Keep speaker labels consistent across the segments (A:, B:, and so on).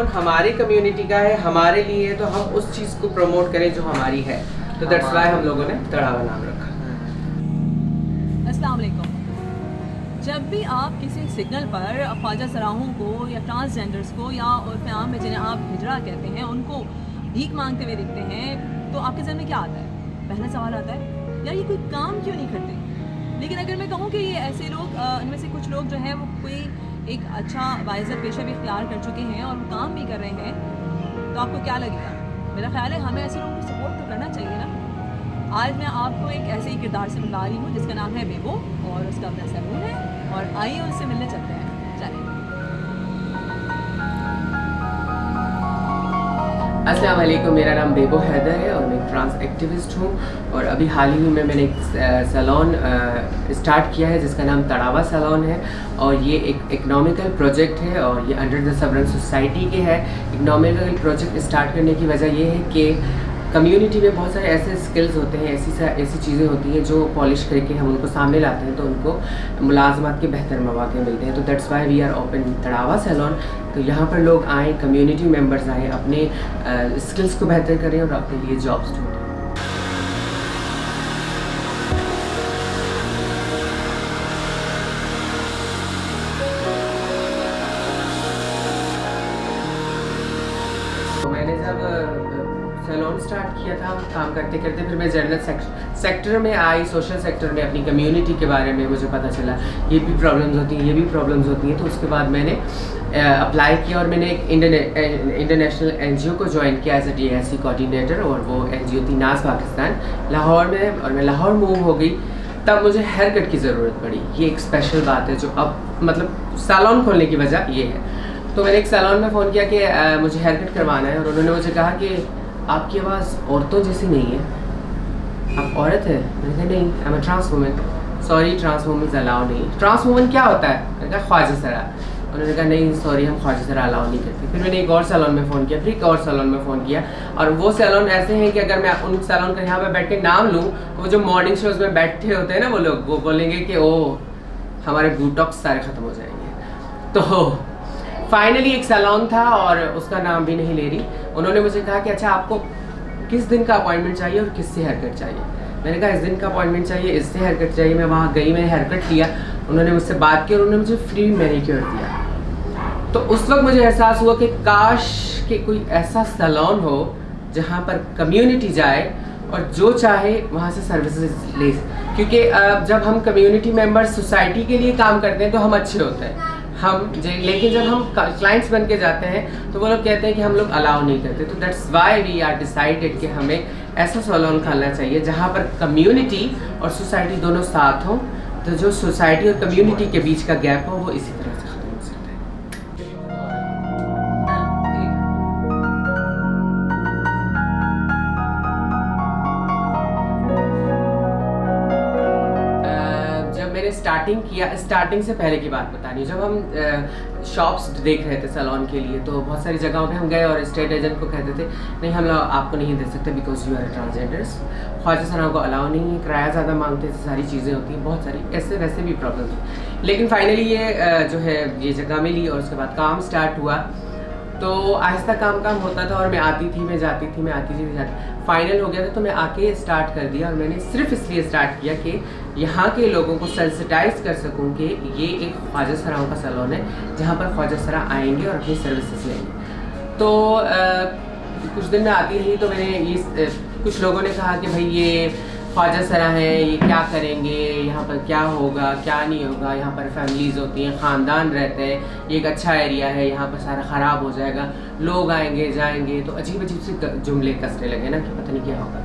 A: Salon हमारी community का है, हमारे लिए है, तो हम उस चीज़ को प्रमोट करें जो हमारी है। तो दैट्स वाई हम लोगों ने तड़ावा नाम रखा।
B: अस्सलाम वालेकुम। जब भी आप किसी सिग्नल पर ख्वाजा सराहों को या ट्रांसजेंडर्स को या उर्फ़ आम में जिन्हें आप हिजड़ा कहते हैं उनको भीख मांगते हुए दिखते हैं तो आपके ज़हन में क्या आता है? पहला सवाल आता है यार ये कोई काम क्यों नहीं करते? लेकिन अगर मैं कहूँ कि ये ऐसे लोग इनमें से कुछ लोग जो है वो कोई एक अच्छा वाइज़र पेशा भी इख्तियार कर चुके हैं और वो काम भी कर रहे हैं, तो आपको क्या लगेगा? मेरा ख्याल है हमें ऐसे लोगों को सपोर्ट तो करना चाहिए ना। आज मैं आपको एक ऐसे ही किरदार से मिला रही हूँ जिसका नाम है बेबो और उसका अपना सैलून है, और आइए उससे मिलने चलते हैं। चलिए।
A: अस्सलाम वालेकुम, मेरा नाम बेबो हैदर है और मैं एक ट्रांस एक्टिविस्ट हूँ। और अभी हाल ही में मैंने एक सैलून स्टार्ट किया है जिसका नाम तड़ावा सैलून है। और ये एक इकनॉमिकल प्रोजेक्ट है और ये अंडर द सबरन सोसाइटी के है। इकनॉमिकल प्रोजेक्ट स्टार्ट करने की वजह ये है कि कम्युनिटी में बहुत सारे ऐसे स्किल्स होते हैं, ऐसी चीज़ें होती हैं जो पॉलिश करके हम उनको सामने लाते हैं तो उनको मुलाजमत के बेहतर मौके मिलते हैं। तो that's why we are open तड़ावा सैलून। तो यहाँ पर लोग आएँ, कम्युनिटी मेंबर्स आएँ, अपने स्किल्स को बेहतर करें और अपने लिए जॉब्स ढूंढें। तो मैंने जब सैलून स्टार्ट किया था, काम करते करते फिर मैं जनरल सेक्टर में आई, सोशल सेक्टर में अपनी कम्युनिटी के बारे में मुझे पता चला ये भी प्रॉब्लम्स होती हैं, ये भी प्रॉब्लम्स होती हैं। तो उसके बाद मैंने अप्लाई किया और मैंने एक इंटरनेशनल एनजीओ को ज्वाइन किया एज ए DSC कोऑर्डिनेटर। और वो एनजीओ थी नाज पाकिस्तान, लाहौर में। और मैं लाहौर मूव हो गई, तब मुझे हेयर कट की ज़रूरत पड़ी। ये एक स्पेशल बात है जो अब मतलब सैलून खोलने की वजह ये है। तो मैंने एक सैलून में फ़ोन किया कि मुझे हेयर कट करवाना है, और उन्होंने मुझे कहा कि आपकी आवाज़ औरतों जैसी नहीं है, आप औरत है? मैंने कहा नहीं, I am a trans woman. Sorry, trans womens allow नहीं। ट्रांस वुमन क्या होता है? मैंने कहा ख्वाजा सरा। उन्होंने कहा नहीं सॉरी, हम ख्वाजा सरा अलाउ नहीं करते। फिर मैंने एक और सैलून में फ़ोन किया, फिर एक और सैलून में फ़ोन किया। और वो सैलून ऐसे हैं कि अगर मैं उन सैलून का यहाँ पर बैठ के नाम लूँ, वो जो मॉर्निंग शोज़ में बैठे होते हैं ना वो लोग, वो बोलेंगे कि ओ हमारे बोटॉक्स सारे ख़त्म हो जाएंगे। तो फाइनली एक सैलून था और उसका नाम भी नहीं ले रही। उन्होंने मुझे कहा कि अच्छा आपको किस दिन का अपॉइंटमेंट चाहिए और किससे हेयर कट चाहिए? मैंने कहा इस दिन का अपॉइंटमेंट चाहिए, इससे हेयर कट चाहिए। मैं वहाँ गई, मैंने हेयर कट लिया, उन्होंने मुझसे बात की और उन्होंने मुझे फ्री मैनीक्योर दिया। तो उस वक्त मुझे एहसास हुआ कि काश कि कोई ऐसा सैलून हो जहाँ पर कम्युनिटी जाए और जो चाहे वहाँ से सर्विसेज ले। क्योंकि जब हम कम्युनिटी मेम्बर सोसाइटी के लिए काम करते हैं तो हम अच्छे होते हैं लेकिन जब हम क्लाइंट्स बन के जाते हैं तो वो लोग कहते हैं कि हम लोग अलाउ नहीं करते। तो that's why we are decided कि हमें ऐसा सैलून खोलना चाहिए जहाँ पर कम्युनिटी और सोसाइटी दोनों साथ हों। तो जो सोसाइटी और कम्युनिटी के बीच का गैप हो वो इसी तरह से ख़त्म हो सकता है। स्टार्टिंग से पहले की बात बतानी है। जब हम शॉप्स देख रहे थे सैलून के लिए तो बहुत सारी जगहों पे हम गए और स्टेट एजेंट को कहते थे नहीं हम लोग आपको नहीं दे सकते बिकॉज यू आर ट्रांसजेंडर्स। ख्वाजा सराहों को अलाउ नहीं है, किराया ज़्यादा मांगते थे, सारी चीज़ें होती हैं, बहुत सारी ऐसे वैसे भी प्रॉब्लम थी। लेकिन फाइनली ये जो है ये जगह मिली और उसके बाद काम स्टार्ट हुआ। तो आहिस्ता काम होता था और मैं आती थी, मैं जाती थी, मैं आती थी, मैं जाती। फाइनल हो गया था तो मैं आके स्टार्ट कर दिया। और मैंने सिर्फ इसलिए स्टार्ट किया कि यहाँ के लोगों को सेंसिटाइज कर सकूँ कि ये एक ख्वाजा सराहों का सैलून है जहाँ पर ख्वाजा सरा आएंगे और अपनी सर्विसेज लेंगे। तो कुछ दिन में आती रही तो मैंने ये कुछ लोगों ने कहा कि भाई ये ख्वाजा सरा है, ये क्या करेंगे, यहाँ पर क्या होगा क्या नहीं होगा, यहाँ पर फैमिलीज़ होती हैं, ख़ानदान रहते हैं, ये एक अच्छा एरिया है, यहाँ पर सारा ख़राब हो जाएगा, लोग आएंगे जाएंगे। तो अजीब अजीब से जुमले कसने लगे ना कि पता नहीं क्या होगा।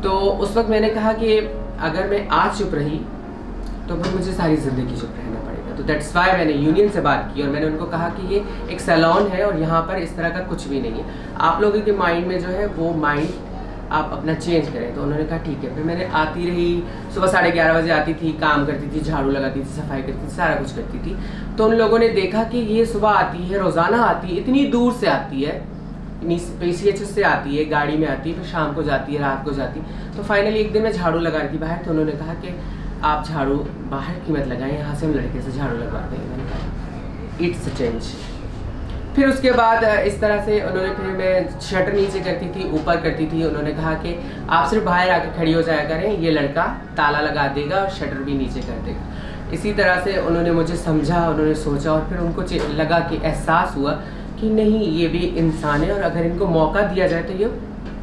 A: तो उस वक्त मैंने कहा कि अगर मैं आज चुप रही तो फिर मुझे सारी ज़िंदगी चुप रहना पड़ेगा। तो दैट्स वाई मैंने यूनियन से बात की और मैंने उनको कहा कि ये एक सैलून है और यहाँ पर इस तरह का कुछ भी नहीं है, आप लोगों के माइंड में जो है वो माइंड आप अपना चेंज करें। तो उन्होंने कहा ठीक है। फिर मैंने आती रही, सुबह 11:30 बजे आती थी, काम करती थी, झाड़ू लगाती थी, सफाई करती थी, सारा कुछ करती थी। तो उन लोगों ने देखा कि ये सुबह आती है, रोज़ाना आती है, इतनी दूर से आती है, PCHS से आती है, गाड़ी में आती है, फिर शाम को जाती है, रात को जाती। तो फाइनली एक दिन मैं झाड़ू लगा रही थी बाहर, तो उन्होंने कहा कि आप झाड़ू बाहर की मत लगाएं, यहाँ से हम लड़के से झाड़ू लगवाते हैं। मैंने कहा इट्स अ चेंज। फिर उसके बाद इस तरह से उन्होंने, फिर मैं शटर नीचे करती थी, ऊपर करती थी। उन्होंने कहा कि आप सिर्फ बाहर आके खड़ी हो जाया करें, ये लड़का ताला लगा देगा और शटर भी नीचे कर देगा। इसी तरह से उन्होंने मुझे समझा, उन्होंने सोचा, और फिर उनको लगा कि एहसास हुआ कि नहीं, ये भी इंसान है और अगर इनको मौका दिया जाए तो ये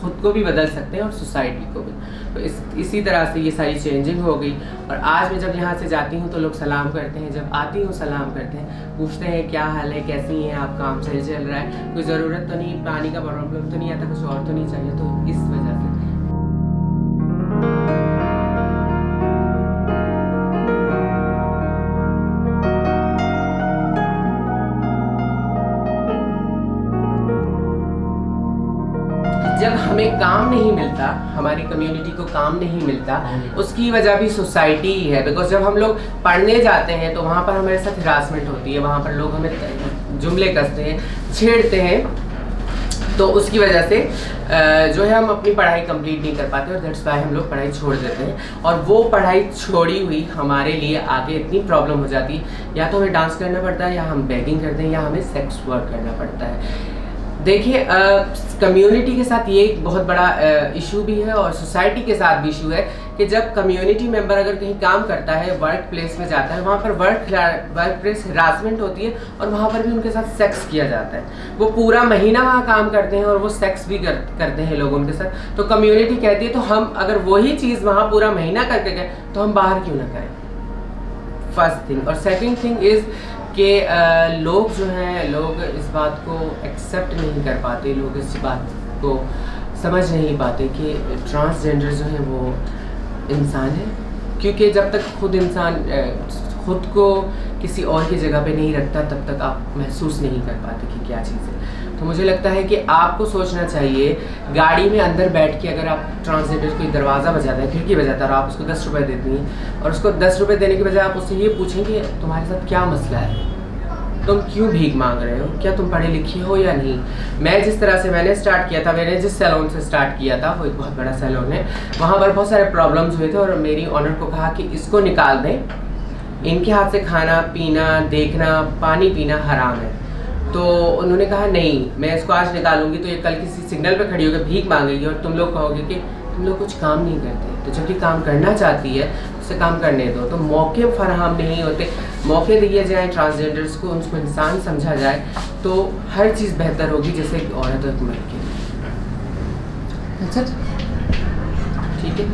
A: खुद को भी बदल सकते हैं और सोसाइटी को भी। तो इसी तरह से ये सारी चेंजिंग हो गई। और आज मैं जब यहाँ से जाती हूँ तो लोग सलाम करते हैं, जब आती हूँ सलाम करते हैं, पूछते हैं क्या हाल है, कैसी हैं आप, काम सही चल रहा है, कोई ज़रूरत तो नहीं, पानी का प्रॉब्लम तो नहीं आता, कुछ और तो नहीं चाहिए। तो इस वजह से जब हमें काम नहीं मिलता, हमारी कम्युनिटी को काम नहीं मिलता, उसकी वजह भी सोसाइटी ही है। बिकॉज जब हम लोग पढ़ने जाते हैं तो वहाँ पर हमारे साथ हिरासमेंट होती है, वहाँ पर लोग हमें जुमले कसते हैं, छेड़ते हैं। तो उसकी वजह से जो है हम अपनी पढ़ाई कंप्लीट नहीं कर पाते और दैट्स वाई हम लोग पढ़ाई छोड़ देते हैं। और वो पढ़ाई छोड़ी हुई हमारे लिए आगे इतनी प्रॉब्लम हो जाती है, या तो हमें डांस करना पड़ता है, या हम बेगिंग करते हैं, या हमें सेक्स वर्क करना पड़ता है। देखिए, कम्युनिटी के साथ ये एक बहुत बड़ा इशू भी है और सोसाइटी के साथ भी इशू है कि जब कम्युनिटी मेंबर अगर कहीं काम करता है, वर्क प्लेस में जाता है, वहाँ पर वर्क प्लेस हिरासमेंट होती है और वहाँ पर भी उनके साथ सेक्स किया जाता है। वो पूरा महीना वहाँ काम करते हैं और वो सेक्स भी करते हैं लोग उनके साथ। तो कम्युनिटी कहती है तो हम अगर वही चीज़ वहाँ पूरा महीना करके गए तो हम बाहर क्यों ना करें, फर्स्ट थिंग। और सेकेंड थिंग इज़ कि लोग जो हैं, लोग इस बात को एक्सेप्ट नहीं कर पाते, लोग इस बात को समझ नहीं पाते कि ट्रांसजेंडर जो है वो इंसान है। क्योंकि जब तक खुद इंसान खुद को किसी और की जगह पे नहीं रखता तब तक आप महसूस नहीं कर पाते कि क्या चीज़ है। तो मुझे लगता है कि आपको सोचना चाहिए, गाड़ी में अंदर बैठ के अगर आप ट्रांसजेंडर कोई दरवाज़ा बजाता है, खिड़की बजाता है और आप उसको 10 रुपये देती हैं और उसको 10 रुपये देने के बजाय आप उससे ये पूछें कि तुम्हारे साथ क्या मसला है, तुम क्यों भीख मांग रहे हो, क्या तुम पढ़े लिखे हो या नहीं। मैं जिस तरह से मैंने स्टार्ट किया था, मैंने जिस सैलून से स्टार्ट किया था वो एक बहुत बड़ा सैलून है, वहाँ पर बहुत सारे प्रॉब्लम्स हुए थे और मेरी ऑनर को कहा कि इसको निकाल दें, इनके हाथ से खाना पीना, देखना, पानी पीना हराम है। तो उन्होंने कहा नहीं, मैं इसको आज निकालूंगी तो ये कल किसी सिग्नल पे खड़ी होकर भीख मांगेगी और तुम लोग कहोगे कि तुम लोग कुछ काम नहीं करते। तो जब ये काम करना चाहती है उसे काम करने दो। तो मौके फराहम नहीं होते, मौके दिए जाएँ ट्रांसजेंडर्स को, उनको इंसान समझा जाए तो हर चीज़ बेहतर होगी, जैसे एक औरत और मर्द के लिए। अच्छा ठीक है।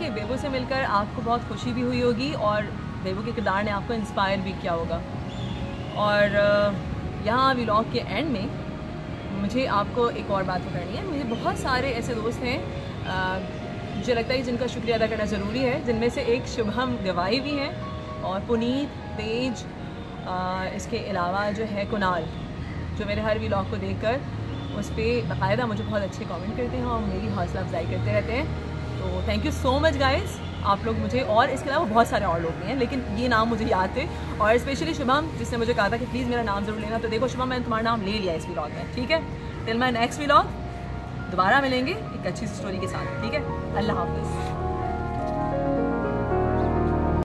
B: बेबो से मिलकर आपको बहुत खुशी भी हुई होगी और बेबो के किरदार ने आपको इंस्पायर भी किया होगा। और यहाँ व्लॉग के एंड में मुझे आपको एक और बात करनी है। मुझे बहुत सारे ऐसे दोस्त हैं मुझे लगता है जिनका शुक्रिया अदा करना ज़रूरी है, जिनमें से एक शुभम गवाही भी हैं और पुनीत, तेज, इसके अलावा जो है कुणाल, जो मेरे हर व्लॉग को देखकर उस पर बाकायदा मुझे बहुत अच्छे कमेंट करते हैं और मेरी हौसला अफजाई करते रहते हैं। तो thank you so much guys, आप लोग मुझे, और इसके अलावा बहुत सारे और लोग भी हैं लेकिन ये नाम मुझे याद थे। और स्पेशली शुभम, जिसने मुझे कहा था कि प्लीज़ मेरा नाम ज़रूर लेना। तो देखो शुभम, मैंने तुम्हारा नाम ले लिया इस व्लॉग में, ठीक है। टिल माय नेक्स्ट व्लॉग दोबारा मिलेंगे एक अच्छी स्टोरी के साथ, ठीक है। अल्लाह हाफिज़।